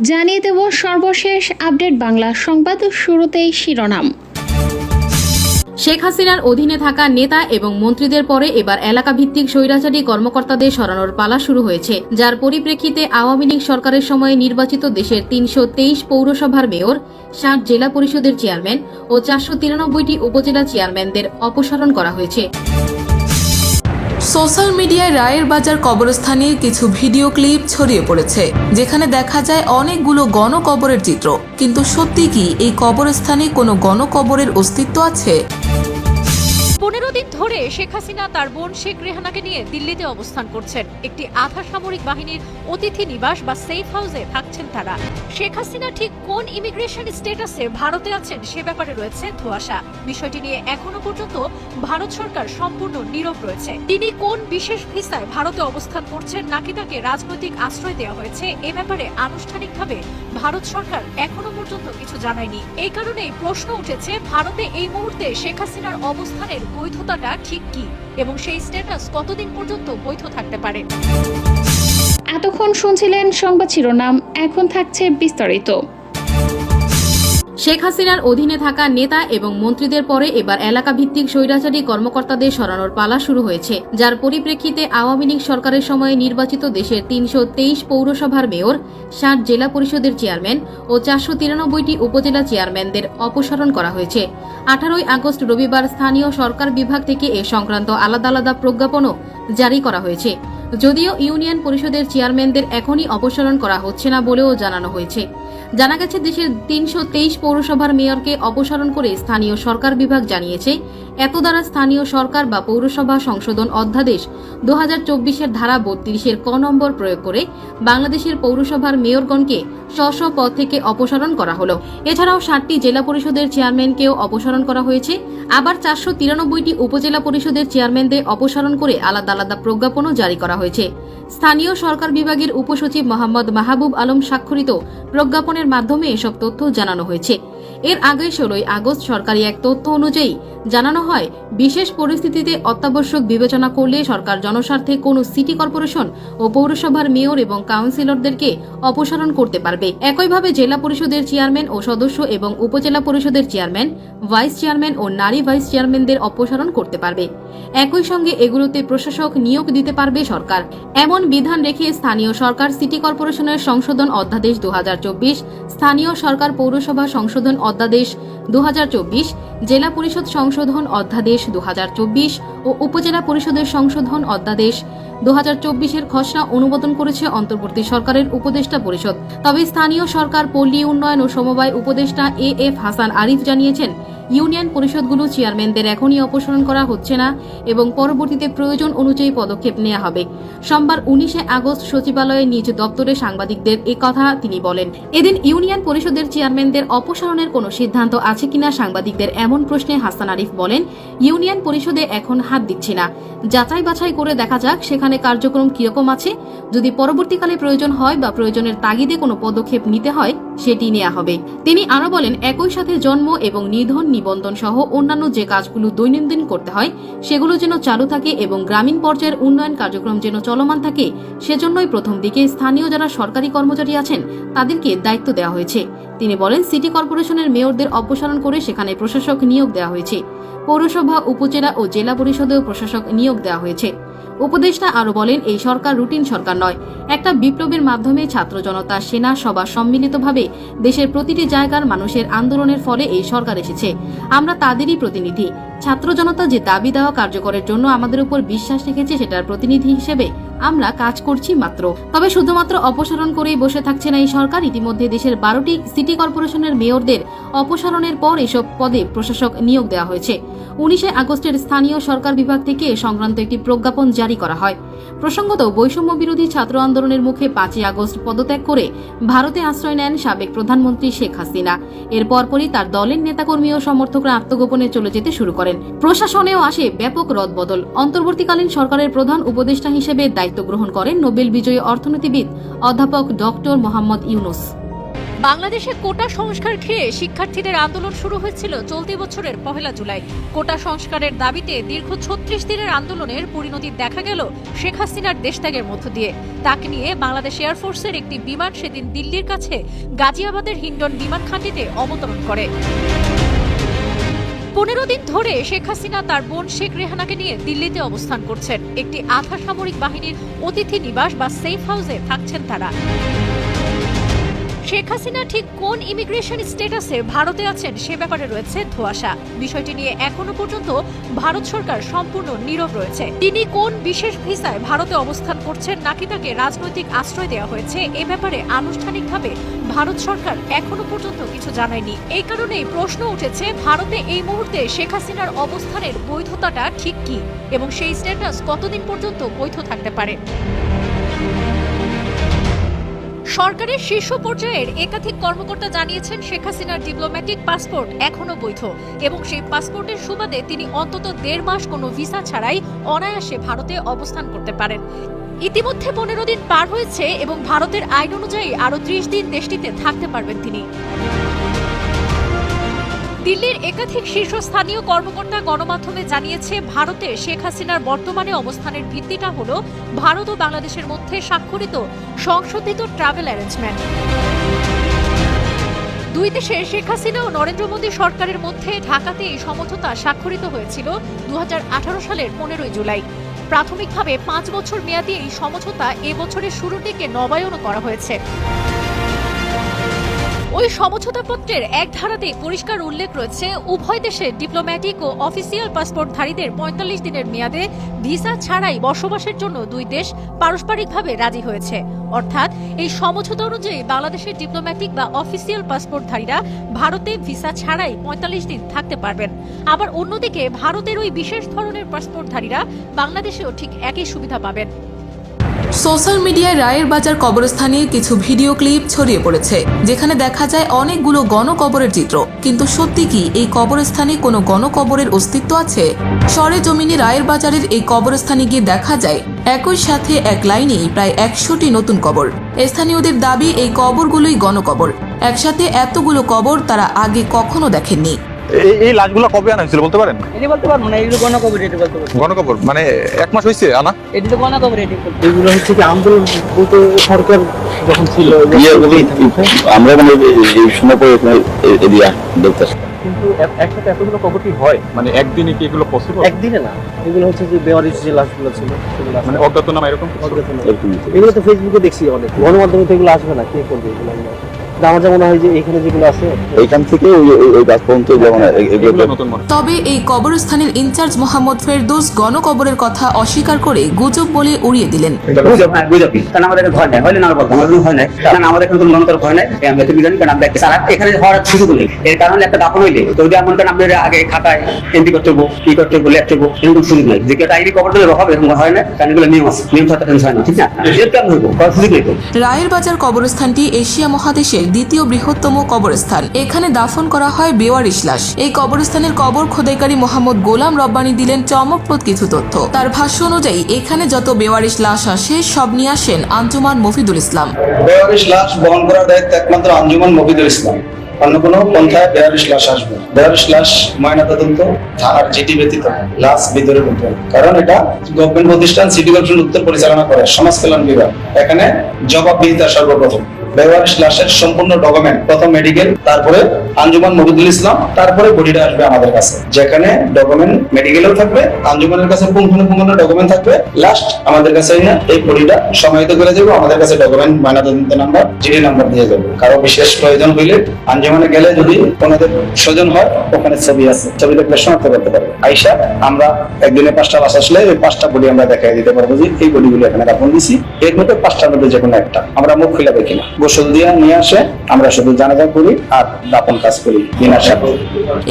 জানিয়ে দেব সর্বশেষ আপডেট বাংলা সংবাদ। শুরুতেই শিরোনাম। শেখ হাসিনার অধীনে থাকা নেতা এবং মন্ত্রীদের পরে এবার এলাকাভিত্তিক স্বৈরাচারী কর্মকর্তাদের সরানোর পালা শুরু হয়েছে, যার পরিপ্রেক্ষিতে আওয়ামী লীগ সরকারের সময়ে নির্বাচিত দেশের ৩২৩ পৌরসভার মেয়র, ৬০ জেলা পরিষদের চেয়ারম্যান ও ৪৯৩টি উপজেলা চেয়ারম্যানদের অপসারণ করা হয়েছে। সোশ্যাল মিডিয়ায় রায়ের বাজার কবরস্থানের কিছু ভিডিও ক্লিপ ছড়িয়ে পড়েছে, যেখানে দেখা যায় অনেকগুলো গণকবরের চিত্র। কিন্তু সত্যি কি এই কবরস্থানে কোনো গণকবরের অস্তিত্ব আছে? 15 দিন ধরে শেখ হাসিনা তার বোন শেখ রেহানাকে নিয়ে দিল্লিতে অবস্থান করছেন। একটি আধা সামরিক বাহিনীর অতিথি নিবাস বা সেফ হাউসে থাকছেন তারা। শেখ হাসিনা ঠিক কোন ইমিগ্রেশন স্ট্যাটাসে ভারতে আছেন সে ব্যাপারে রয়েছে ধোঁয়াশা। বিষয়টি নিয়ে এখনো পর্যন্ত ভারত সরকার সম্পূর্ণ নীরব রয়েছে। তিনি কোন বিশেষ ভিসায় ভারতে অবস্থান করছেন নাকি তাকে রাজনৈতিক আশ্রয় দেওয়া হয়েছে, এ ব্যাপারে আনুষ্ঠানিকভাবে ভারত সরকার এখনো পর্যন্ত কিছু জানায়নি। এই কারণেই প্রশ্ন উঠেছে, ভারতে এই মুহূর্তে শেখ হাসিনার অবস্থানের বৈধতাটা ঠিক কি এবং সেই স্ট্যাটাস কতদিন পর্যন্ত বৈধ থাকতে পারে। এতক্ষণ শুনছিলেন সংবাদ শিরোনাম, এখন থাকছে বিস্তারিত। শেখ হাসিনার অধীনে থাকা নেতা এবং মন্ত্রীদের পরে এবার এলাকাভিত্তিক স্বৈরাচারী কর্মকর্তাদের সরানোর পালা শুরু হয়েছে, যার পরিপ্রেক্ষিতে আওয়ামী লীগ সরকারের সময়ে নির্বাচিত দেশের ৩২৩ পৌরসভার মেয়র, ৬০ জেলা পরিষদের চেয়ারম্যান ও ৪৯৩টি উপজেলা চেয়ারম্যানদের অপসারণ করা হয়েছে। 18 আগস্ট রবিবার স্থানীয় সরকার বিভাগ থেকে এ সংক্রান্ত আলাদা আলাদা প্রজ্ঞাপনও জারি করা হয়েছে। যদিও ইউনিয়ন পরিষদের চেয়ারম্যানদের এখনই অপসারণ করা হচ্ছে না বলেও জানানো হয়েছে। জানা গেছে, দেশের ৩২৩ পৌরসভার মেয়রকে অপসারণ করে স্থানীয় সরকার বিভাগ জানিয়েছে, এত দ্বারা স্থানীয় সরকার বা পৌরসভা সংশোধন অধ্যাদেশ ২০২৪-এর ধারা ৩২-এর ক নম্বর প্রয়োগ করে বাংলাদেশের পৌরসভার মেয়রগণকে স্ব পদ থেকে অপসারণ করা হল। এছাড়াও ৬০টি জেলা পরিষদের চেয়ারম্যানকেও অপসারণ করা হয়েছে। আবার ৪৯৩টি উপজেলা পরিষদের চেয়ারম্যানদের অপসারণ করে আলাদা আলাদা প্রজ্ঞাপনও জারি করা হয়েছে। স্থানীয় সরকার বিভাগের উপসচিব মোহাম্মদ মাহবুব আলম স্বাক্ষরিত প্রজ্ঞাপনের মাধ্যমে এসব তথ্য জানানো হয়েছে। এর আগে ১৬ আগস্ট সরকারি এক তথ্য অনুযায়ী জানানো হয়, বিশেষ পরিস্থিতিতে অত্যাবশ্যক বিবেচনা করলে সরকার জনস্বার্থে কোনো সিটি কর্পোরেশন ও পৌরসভার মেয়র এবং কাউন্সিলরদেরকে অপসারণ করতে পারবে। একইভাবে জেলা পরিষদের চেয়ারম্যান ও সদস্য এবং উপজেলা পরিষদের চেয়ারম্যান, ভাইস চেয়ারম্যান ও নারী ভাইস চেয়ারম্যানদের অপসারণ করতে পারবে। একই সঙ্গে এগুলোতে প্রশাসক নিয়োগ দিতে পারবে সরকার। এমন বিধান রেখে স্থানীয় সরকার সিটি কর্পোরেশনের সংশোধন অধ্যাদেশ ২০২৪, স্থানীয় সরকার পৌরসভা সংশোধন অধ্যাদেশ ২০২৪, জেলা পরিষদ সংশোধন অধ্যাদেশ ২০২৪ ও উপজেলা পরিষদের সংশোধন অধ্যাদেশ ২০২৪-এর খসড়া অনুমোদন করেছে অন্তর্বর্তী সরকারের উপদেষ্টা পরিষদ। তবে স্থানীয় সরকার, পল্লী উন্নয়ন ও সমবায় উপদেষ্টা এ.এফ. হাসান আরিফ জানিয়েছেন, ইউনিয়ন পরিষদগুলো চেয়ারম্যানদের এখনই অপসারণ করা হচ্ছে না এবং পরবর্তীতে প্রয়োজন অনুযায়ী পদক্ষেপ নেওয়া হবে। সোমবার ১৯ আগস্ট সচিবালয়ে নিজ দপ্তরে সাংবাদিকদের কথা তিনি বলেন। এদিন ইউনিয়ন পরিষদের চেয়ারম্যানদের অপসারণের কোনো সিদ্ধান্ত আছে কিনা সাংবাদিকদের এমন প্রশ্নে হাসান আরিফ বলেন, ইউনিয়ন পরিষদে এখন হাত দিচ্ছি না, যাচাই বাছাই করে দেখা যাক সেখানে কার্যক্রম কিরকম আছে। যদি পরবর্তীকালে প্রয়োজন হয় বা প্রয়োজনের তাগিদে কোনো পদক্ষেপ নিতে হয় সেটি নেওয়া হবে। তিনি আরো বলেন, একই সাথে জন্ম এবং নিধন নিবন্ধন সহ অন্যান্য যে কাজগুলো দৈনন্দিন করতে হয় সেগুলো যেন চালু থাকে এবং গ্রামীণ পর্যায়ের উন্নয়ন কার্যক্রম যেন চলমান থাকে, সেজন্যই প্রথম দিকে স্থানীয় যারা সরকারি কর্মচারী আছেন তাদেরকে দায়িত্ব দেওয়া হয়েছে। তিনি বলেন, সিটি কর্পোরেশনের মেয়রদের অপসারণ করে সেখানে প্রশাসক নিয়োগ দেওয়া হয়েছে। পৌরসভা, উপজেলা ও জেলা পরিষদেও প্রশাসক নিয়োগ দেওয়া হয়েছে। উপদেষ্টা আরো বলেন, এই সরকার রুটিন সরকার নয়। একটা বিপ্লবের মাধ্যমে ছাত্র জনতা, সেনা, সবার সম্মিলিতভাবে দেশের প্রতিটি জায়গার মানুষের আন্দোলনের ফলে এই সরকার এসেছে। আমরা তাদেরই প্রতিনিধি। ছাত্র জনতা যে দাবি দেওয়া কার্যকরের জন্য আমাদের উপর বিশ্বাস রেখেছে, সেটার প্রতিনিধি হিসেবে আমরা কাজ করছি মাত্র। তবে শুধুমাত্র অপসারণ করেই বসে থাকছে না এই সরকার। ইতিমধ্যে দেশের 12টি সিটি কর্পোরেশনের মেয়রদের অপসারণের পর এসব পদে প্রশাসক নিয়োগ দেওয়া হয়েছে। 19 আগস্টের স্থানীয় সরকার বিভাগ থেকে এ সংক্রান্ত একটি প্রজ্ঞাপন জারি করা হয়। প্রসঙ্গত, বৈষম্য বিরোধী ছাত্র আন্দোলনের মুখে 5 আগস্ট পদত্যাগ করে ভারতে আশ্রয় নেন সাবেক প্রধানমন্ত্রী শেখ হাসিনা। এর পরপরই তার দলের নেতাকর্মী ও সমর্থকরা আত্মগোপনে চলে যেতে শুরু করেন। প্রশাসনেও আসে ব্যাপক রদবদল। অন্তর্বর্তীকালীন সরকারের প্রধান উপদেষ্টা হিসেবে দায়িত্ব গ্রহণ করেন নোবেল বিজয়ী অর্থনীতিবিদ অধ্যাপক ডক্টর মোহাম্মদ ইউনুস। বাংলাদেশে কোটা সংস্কার ঘিরে শিক্ষার্থীদের আন্দোলন শুরু হয়েছিল চলতি বছরের 1 জুলাই। কোটা সংস্কারের দাবিতে দীর্ঘ 36 দিনের আন্দোলনের পরিণতি দেখা গেল শেখ হাসিনার দেশত্যাগের মধ্য দিয়ে। তাকে নিয়ে বাংলাদেশ এয়ারফোর্সের একটি বিমান সেদিন দিল্লির কাছে গাজিয়াবাদের হিন্ডন বিমান ঘাঁটিতে অবতরণ করে। 15 দিন ধরে শেখ হাসিনা তার বোন শেখ রেহানাকে নিয়ে দিল্লিতে অবস্থান করছেন। একটি আধা সামরিক বাহিনীর অতিথি নিবাস বা সেফ হাউসে থাকছেন তারা। শেখ হাসিনা ঠিক কোন ইমিগ্রেশন স্ট্যাটাসে ভারতে আছেন সে ব্যাপারে রয়েছে ধোঁয়াশা। বিষয়টি নিয়ে এখনো পর্যন্ত ভারত সরকার সম্পূর্ণ নীরব রয়েছে। তিনি কোন বিশেষ ভিসায় ভারতে অবস্থান করছেন নাকি তাকে রাজনৈতিক আশ্রয় দেওয়া হয়েছে এ ব্যাপারে আনুষ্ঠানিকভাবে ভারত সরকার এখনো পর্যন্ত কিছু জানায়নি। এই কারণেই প্রশ্ন উঠেছে ভারতে এই মুহূর্তে শেখ হাসিনার অবস্থানের বৈধতাটা ঠিক কি এবং সেই স্ট্যাটাস কতদিন পর্যন্ত বৈধ থাকতে পারে। সরকারের শীর্ষ পর্যায়ের একাধিক কর্মকর্তা জানিয়েছেন শেখ হাসিনার ডিপ্লোম্যাটিক পাসপোর্ট এখনো বৈধ এবং সেই পাসপোর্টের সুবাদে তিনি অন্তত 1.5 মাস কোনো ভিসা ছাড়াই অনায়াসে ভারতে অবস্থান করতে পারেন। ইতিমধ্যে 15 দিন পার হয়েছে এবং ভারতের আইন অনুযায়ী আরো 30 দিন দেশটিতে থাকতে পারবেন তিনি। দিল্লির একাধিক শীর্ষস্থানীয় কর্মকর্তা গণমাধ্যমে জানিয়েছে ভারতে শেখ হাসিনার বর্তমানে অবস্থানের ভিত্তিটা হল ভারত ও বাংলাদেশের মধ্যে স্বাক্ষরিত সংশোধিত ট্রাভেল অ্যারেঞ্জমেন্ট। দুই দেশের শেখ হাসিনা ও নরেন্দ্র মোদী সরকারের মধ্যে ঢাকাতে এই সমঝোতা স্বাক্ষরিত হয়েছিল 2018 সালের 15 জুলাই। প্রাথমিকভাবে 5 বছর মেয়াদী এই সমঝোতা এবছরের শুরুর দিকে নবায়নও করা হয়েছে। ওই সমঝোতাপত্রের এক ধারাতেই পরিষ্কার উল্লেখ রয়েছে উভয় দেশের ডিপ্লোম্যাটিক ও অফিসিয়াল পাসপোর্টধারীদের 45 দিনের মেয়াদে ভিসা ছাড়াই বসবাসের জন্য দুই দেশ পারস্পরিকভাবে রাজি হয়েছে। অর্থাৎ এই সমঝোতা অনুযায়ী বাংলাদেশের ডিপ্লোম্যাটিক বা অফিসিয়াল পাসপোর্টধারীরা ভারতে ভিসা ছাড়াই 45 দিন থাকতে পারবেন। আবার অন্যদিকে ভারতের ওই বিশেষ ধরনের পাসপোর্টধারীরা বাংলাদেশেও ঠিক একই সুবিধা পাবেন। সোশ্যাল মিডিয়ায় রায়ের বাজার কবরস্থানের কিছু ভিডিও ক্লিপ ছড়িয়ে পড়েছে, যেখানে দেখা যায় অনেকগুলো গণকবরের চিত্র। কিন্তু সত্যি কি এই কবরস্থানে কোনো গণকবরের অস্তিত্ব আছে? সরেজমিনে রায়ের বাজারের এই কবরস্থানে গিয়ে দেখা যায় একই সাথে এক লাইনেই প্রায় 100টি নতুন কবর। স্থানীয়দের দাবি এই কবরগুলোই গণকবর। একসাথে এতগুলো কবর তারা আগে কখনো দেখেননি। এই লাশগুলো কবে আনা হয়েছিল বলতে পারেন? এটি বলতে পারবো না, এগুলো গণকবর, এটি বলতে পারবো। গণকবর মানে 1 মাস হয়েছে আনা? এটি তো গণকবর, এটি এগুলো হচ্ছে কি আন্দোলন বলতে সরকার যখন ছিল আমরা মানে এই সময় পরে এরিয়া দেখতেছি। কিন্তু একসাথে এতগুলো কবর কি হয়? মানে একদিনে কি এগুলো পসিবল? একদিনে না, এগুলো হচ্ছে যে বেওয়ারিশ যে লাশগুলো ছিল সেগুলো মানে অজ্ঞাতনামা এরকম কিছু? অজ্ঞাতনামা। এগুলো তো ফেসবুকে দেখছি অনেক, গণমাধ্যমে তো এগুলো আসবে না, কে করবে এগুলো? আমার যা মনে হয় যে এখানে যেগুলো আছে এইখান থেকে ওই গাছ পর্যন্ত যেমন এগুলো নতুন মনে। তবে এই কবরস্থানের ইনচার্জ মোহাম্মদ ফেরদৌস গণকবরের কথা অস্বীকার করে গুজব বলে উড়িয়ে দিলেন। গুজবই, কারণ আমাদের ভয় নাই, হলে না বলতাম, আমাদের ভয় নাই, কারণ আমাদের কোনো গণতন্ত্র ভয় নাই। আমরা তো জানি, কারণ আমরা এখানে হওয়ার সুযোগ নেই। এর কারণে একটা দাপন হইলে তো যদি এমন কারণ আপনার আগে খাতায় এন্ট্রি করতে হবো, কি করতে হবো, লেখতে হবো, এরকম সুযোগ নেই। যে কেউ আইডি কবর দিলে হবে এরকম হয় না, কারণ এগুলো নিয়ম আছে, নিয়ম ছাড়া হয় না, ঠিক না? এর কেমন হইব, সুযোগ নেই। রায়ের বাজার কবরস্থানটি এশিয়া মহাদেশের দ্বিতীয় বৃহত্তম কবরস্থান। এখানে দাফন করা হয় বেওয়ারিশ লাশ। এই কবরস্থানের কবর খোদাইকারী মোহাম্মদ গোলাম রব্বানী দিলেন চমকপ্রদ কিছু তথ্য। তার ভাষ্য অনুযায়ী এখানে যত বেওয়ারিশ লাশ আসে সব নিয়ে আসেন আঞ্জুমান মফিদুল ইসলাম। বেওয়ারিশ লাশ বহন করার দায়িত্ব একমাত্র আঞ্জুমান মফিদুল ইসলাম। অন্য কোনো পন্থায় বেওয়ারিশ লাশ আসবে। বেওয়ারিশ লাশ ময়নাতদন্ত থানার জিটি ব্যতীত লাশ ভিতরে ঢুকবে, কারণ এটা গভর্নমেন্ট প্রতিষ্ঠান সিটি কর্পোরেশন উত্তর পরিচালনা করে সমাজ কল্যাণ বিভাগ। এখানে জবাবদিহিতা সর্বপ্রথম। বেওয়ারিশ লাশের সম্পূর্ণ ডকুমেন্ট, প্রথম মেডিকেল, তারপরে আঞ্জুমান মফিদুল ইসলাম, তারপরে বডিটা আসবে আমাদের কাছে, যেখানে ডকুমেন্ট মেডিকেলও থাকবে, আঞ্জুমানের কাছে পুঙ্খানুপুঙ্খ ডকুমেন্ট থাকবে। লাস্ট আমাদের কাছে এই বডিটা সমাহিত করে যাবো, আমাদের কাছে ডকুমেন্ট ময়নাতদন্ত নাম্বার, জিডি নাম্বার দিয়ে যাবো। কারো বিশেষ প্রয়োজন হইলে আঞ্জুমানে গেলে যদি ওনাদের স্বজন হয়, ওখানে ছবি আছে, ছবি দেখলে শনাক্ত করতে পারবে। আইসা আমরা একদিনে 5টা লাশ আসলে ওই 5টা বডি আমরা দেখাই দিতে পারবো যে এই বডিগুলো এখানে দাফন দিছি। এর মধ্যে 5টার মধ্যে যে কোনো একটা আমরা মুখ খুলে দেখি না, গোসল দিয়ে নিয়ে আসে, আমরা শুধু জানাজা করি আর দাফন কাজ করি দিনার সাথে।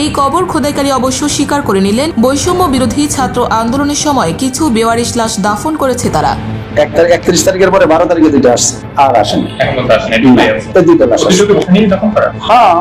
এই কবর খোদাইকারী অবশ্য স্বীকার করে নিলেন বৈষম্য বিরোধী ছাত্র আন্দোলনের সময় কিছু বেওয়ারিশ লাশ দাফন করেছে তারা। 31 তারিখের পরে 12 তারিখে দুইটা আসছে আর আসেনি এই দুইটা লাশ আসছে। হ্যাঁ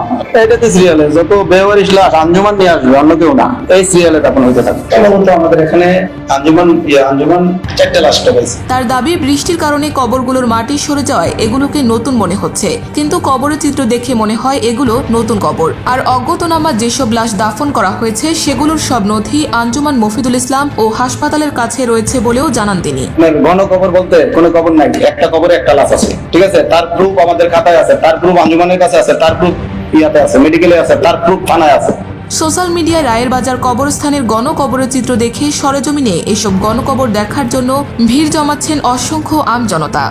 এটাতে সিরিয়ালে যত বেওয়ারিশ লাশ আঞ্জুমান নিয়ে আসবে, অন্য কেউ না, এই সিরিয়ালে তখন হইতে থাকবে। সম্ভবত আমাদের এখানে আঞ্জুমান 4টা লাশ পাইছে। তার দাবি বৃষ্টির কারণে কবরগুলোর মাটি সরে যাওয়ায় এগুলোকে নতুন মনে হচ্ছে, কিন্তু কবরের চিত্র দেখে মনে হয় এগুলো নতুন কবর। আর অজ্ঞাতনামা যেসব লাশ দাফন করা হয়েছে সেগুলোর সব নথি আঞ্জুমান মফিদুল ইসলাম ও হাসপাতালের কাছে রয়েছে বলেও জানান তিনি। ঘন কবর বলতে কোনো কবর নাই, একটা কবরে একটা লাশ আছে, ঠিক আছে? তার প্রুফ আমাদের খাতায় আছে, তার প্রুফ আঞ্জুমানের কাছে আছে, তার প্রুফ ইয়াতে আছে, মেডিকেলে আছে, তার প্রুফ থানায় আছে। সোশ্যাল মিডিয়ায় রায়ের বাজার কবরস্থানের গণকবরের চিত্র দেখে সরেজমিনে এসব গণকবর দেখার জন্য ভিড় জমাচ্ছেন অসংখ্য আমজনতা।